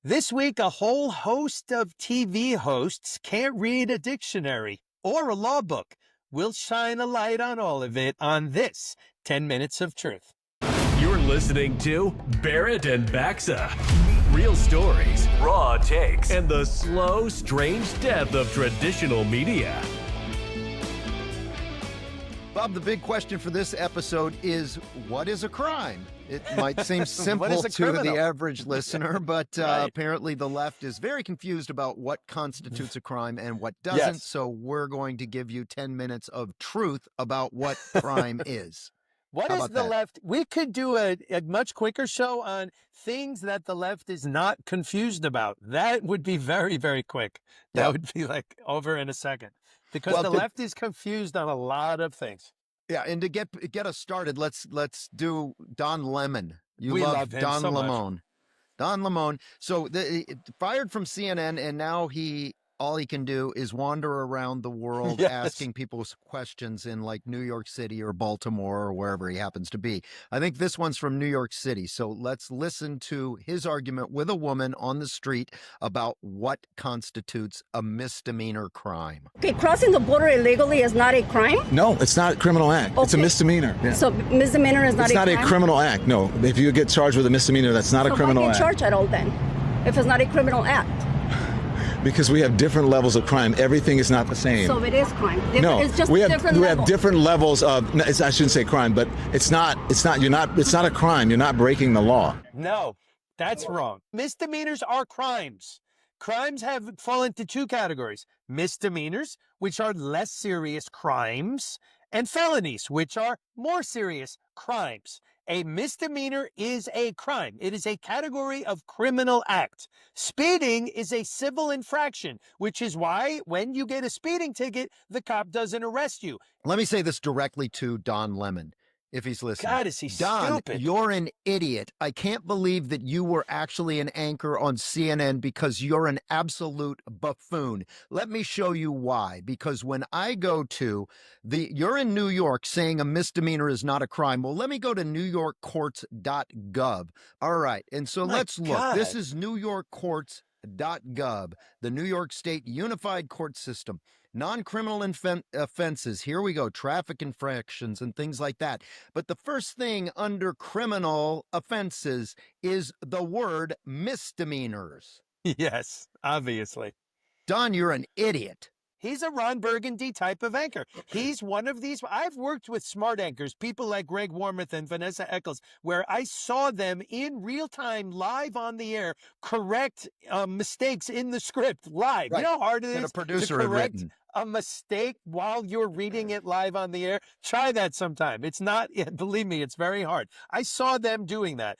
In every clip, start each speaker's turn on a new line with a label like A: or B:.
A: This week, a whole host of TV hosts can't read a dictionary or a law book. We'll shine a light on all of it on this 10 Minutes of Truth.
B: You're listening to Barrett and Baxa. Real stories, raw takes, and the slow, strange death of traditional media.
C: Bob, the big question for this episode is, what is a crime? It might seem simple to the average listener, but apparently the left is very confused about what constitutes a crime and what doesn't.
A: Yes.
C: So we're going to give you 10 minutes of truth about what crime is.
A: What is the left? We could do a much quicker show on things that the left is not confused about. That would be very, very quick. That would be like over in a second. Because the left is confused on a lot of things.
C: Yeah, and to get us started, let's do Don Lemon.
A: We love him
C: Don
A: so
C: Lemon.
A: much.
C: Don Lemon. So fired from CNN, and now all he can do is wander around the world asking people questions in like New York City or Baltimore or wherever he happens to be. I think this one's from New York City. So let's listen to his argument with a woman on the street about what constitutes a misdemeanor crime.
D: Okay, crossing the border illegally is not a crime?
E: No, it's not a criminal act.
D: Okay.
E: It's a misdemeanor. Yeah.
D: So misdemeanor is not a crime?
E: It's not a criminal act, no. If you get charged with a misdemeanor, that's not a criminal act.
D: So why get charged at all then, if it's not a criminal act?
E: Because we have different levels of crime. Everything is not the same.
D: So it is crime.
E: No,
D: it's just
E: we have
D: levels.
E: different levels of. I shouldn't say crime, but it's not. It's not a crime. You're not breaking the law.
A: No, that's wrong. Misdemeanors are crimes. Crimes fall into two categories: misdemeanors, which are less serious crimes, and felonies, which are more serious crimes. A misdemeanor is a crime. It is a category of criminal act. Speeding is a civil infraction, which is why when you get a speeding ticket, the cop doesn't arrest you.
C: Let me say this directly to Don Lemon, if he's listening.
A: God, is he
C: Don,
A: stupid.
C: You're an idiot. I can't believe that you were actually an anchor on CNN because you're an absolute buffoon. Let me show you why. Because when I go to you're in New York saying a misdemeanor is not a crime. Well, let me go to newyorkcourts.gov. All right. And so let's look. This is newyorkcourts.gov, the New York State Unified Court System. Non-criminal offenses, here we go, traffic infractions and things like that. But the first thing under criminal offenses is the word misdemeanors.
A: Yes, obviously.
C: Don, you're an idiot.
A: He's a Ron Burgundy type of anchor. He's one of these. I've worked with smart anchors, people like Greg Warmoth and Vanessa Eccles, where I saw them in real time, live on the air, correct mistakes in the script live.
C: Right.
A: You know how hard it is
C: a producer
A: to correct
C: had written
A: a mistake while you're reading it live on the air? Try that sometime. It's not, believe me, it's very hard. I saw them doing that.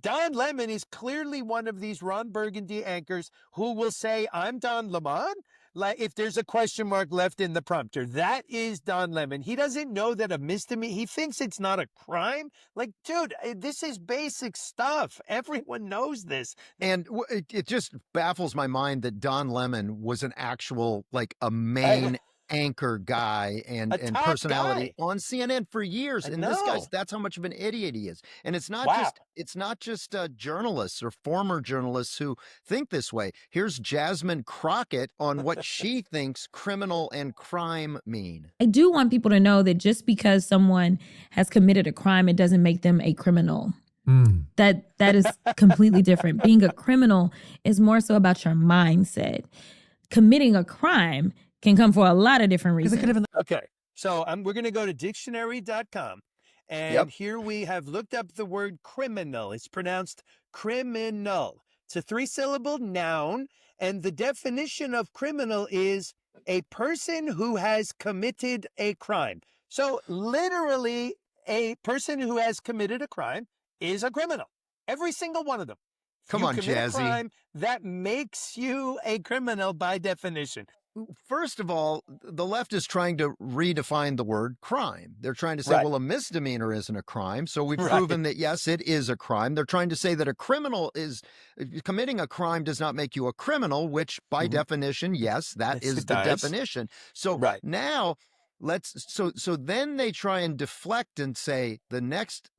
A: Don Lemon is clearly one of these Ron Burgundy anchors who will say, I'm Don Lemon. Like if there's a question mark left in the prompter, that is Don Lemon. He doesn't know that a misdemeanor, he thinks it's not a crime. Like, dude, this is basic stuff. Everyone knows this.
C: And it just baffles my mind that Don Lemon was an actual, like a main anchor guy and personality on CNN for years. And this guy's, that's how much of an idiot he is. And it's not just journalists or former journalists who think this way. Here's Jasmine Crockett on what she thinks criminal and crime mean.
F: I do want people to know that just because someone has committed a crime, it doesn't make them a criminal. That is completely different. Being a criminal is more so about your mindset. Committing a crime can come for a lot of different reasons.
A: Okay, so we're going to go to dictionary.com. And here we have looked up the word criminal. It's pronounced criminal. It's a 3-syllable noun. And the definition of criminal is a person who has committed a crime. So literally, a person who has committed a crime is a criminal. Every single one of them.
C: Come on,
A: commit
C: Jazzy.
A: a crime, that makes you a criminal by definition.
C: First of all, the left is trying to redefine the word crime. They're trying to say, well, a misdemeanor isn't a crime. So we've proven that, yes, it is a crime. They're trying to say that a criminal is committing a crime does not make you a criminal, which by definition, yes, that is the definition. So now so then they try and deflect and say the next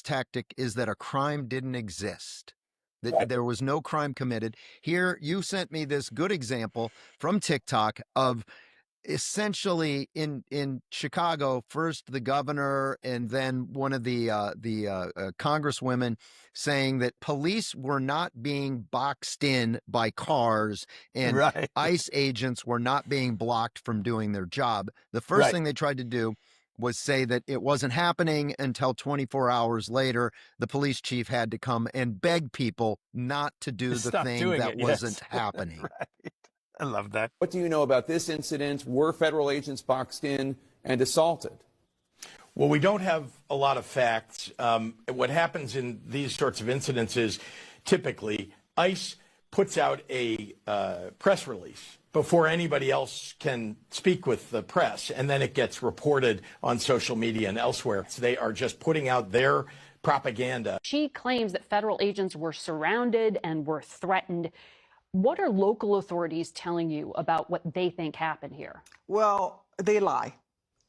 C: tactic is that a crime didn't exist. that there was no crime committed. Here, you sent me this good example from TikTok of essentially in Chicago, first the governor and then one of the congresswomen saying that police were not being boxed in by cars and ICE agents were not being blocked from doing their job. The first thing they tried to do was say that it wasn't happening until 24 hours later, the police chief had to come and beg people not to do the thing that wasn't happening.
A: I love that.
G: What do you know about this incident? Were federal agents boxed in and assaulted?
H: Well, we don't have a lot of facts. What happens in these sorts of incidents is typically ICE puts out a press release before anybody else can speak with the press, and then it gets reported on social media and elsewhere. So they are just putting out their propaganda.
I: She claims that federal agents were surrounded and were threatened. What are local authorities telling you about what they think happened here?
J: Well, they lie,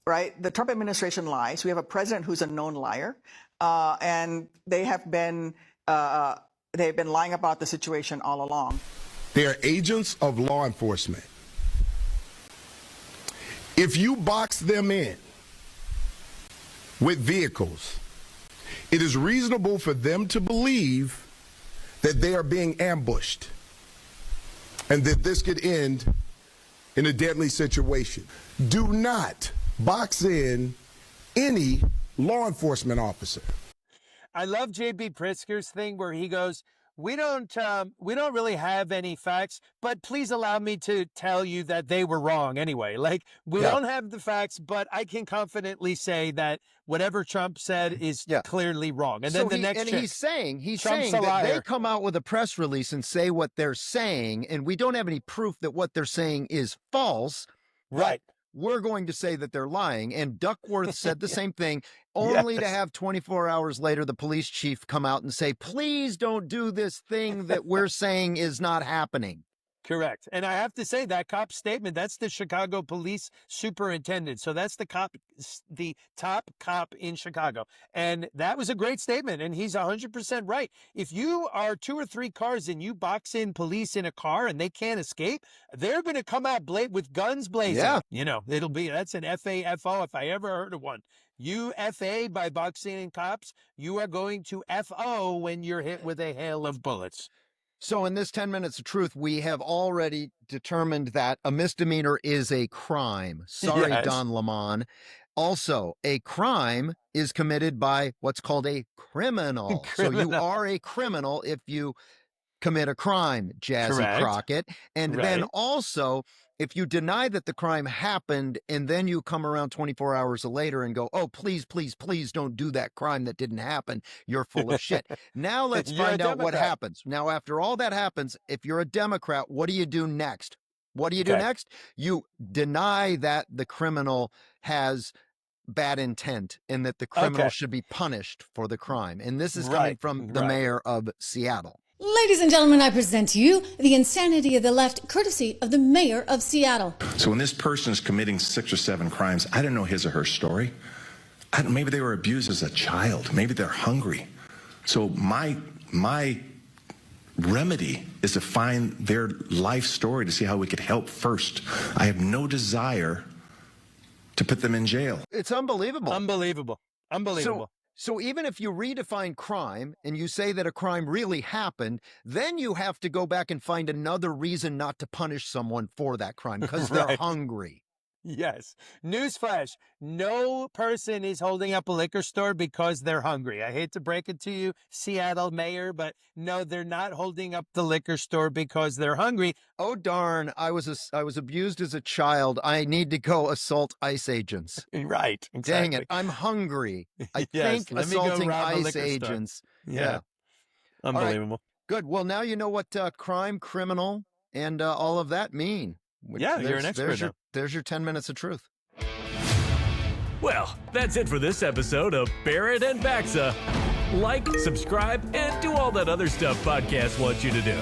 J: right? The Trump administration lies. We have a president who's a known liar, and they have been lying about the situation all along.
K: They are agents of law enforcement. If you box them in with vehicles, it is reasonable for them to believe that they are being ambushed and that this could end in a deadly situation. Do not box in any law enforcement officer.
A: I love J.B. Pritzker's thing where he goes, we don't really have any facts, but please allow me to tell you that they were wrong anyway. Like, we don't have the facts, but I can confidently say that whatever Trump said is clearly wrong. And
C: so
A: then
C: he's saying that they come out with a press release and say what they're saying, and we don't have any proof that what they're saying is false.
A: Right.
C: We're going to say that they're lying. And Duckworth said the same thing, only to have 24 hours later the police chief come out and say, please don't do this thing that we're saying is not happening.
A: Correct. And I have to say that cop's statement, that's the Chicago police superintendent. So that's the top cop in Chicago. And that was a great statement. And he's 100% right. If you are 2 or 3 cars and you box in police in a car and they can't escape, they're going to come out with guns blazing. Yeah. You know, that's an FAFO if I ever heard of one. You FA by boxing in cops, you are going to FO when you're hit with a hail of bullets.
C: So in this 10 minutes of truth, we have already determined that a misdemeanor is a crime. Sorry, Don Lemon. Also, a crime is committed by what's called a criminal. So you are a criminal if you commit a crime, Jasmine Crockett. And then also, if you deny that the crime happened and then you come around 24 hours later and go, oh, please, please, please don't do that crime that didn't happen, you're full of shit. Now let's find out what happens. Now, after all that happens, if you're a Democrat, what do you do next? What do you do next? You deny that the criminal has bad intent and that the criminal should be punished for the crime. And this is coming from the mayor of Seattle.
L: Ladies and gentlemen, I present to you the insanity of the left, courtesy of the mayor of Seattle.
M: So when this person is committing 6 or 7 crimes, I don't know his or her story. Maybe they were abused as a child. Maybe they're hungry. So my remedy is to find their life story to see how we could help first. I have no desire to put them in jail.
C: It's unbelievable.
A: Unbelievable.
C: So even if you redefine crime and you say that a crime really happened, then you have to go back and find another reason not to punish someone for that crime because they're hungry.
A: Yes. Newsflash. No person is holding up a liquor store because they're hungry. I hate to break it to you, Seattle mayor, but no, they're not holding up the liquor store because they're hungry.
C: Oh, darn. I was abused as a child. I need to go assault ICE agents.
A: Right. Exactly.
C: Dang it. I'm hungry. I think assaulting ICE agents.
A: Yeah. Unbelievable.
C: Right. Good. Well, now you know what crime, criminal, and all of that mean.
A: You're an expert now.
C: There's your 10 minutes of truth.
B: Well, that's it for this episode of Barrett and Baxa. Like, subscribe, and do all that other stuff podcasts want you to do.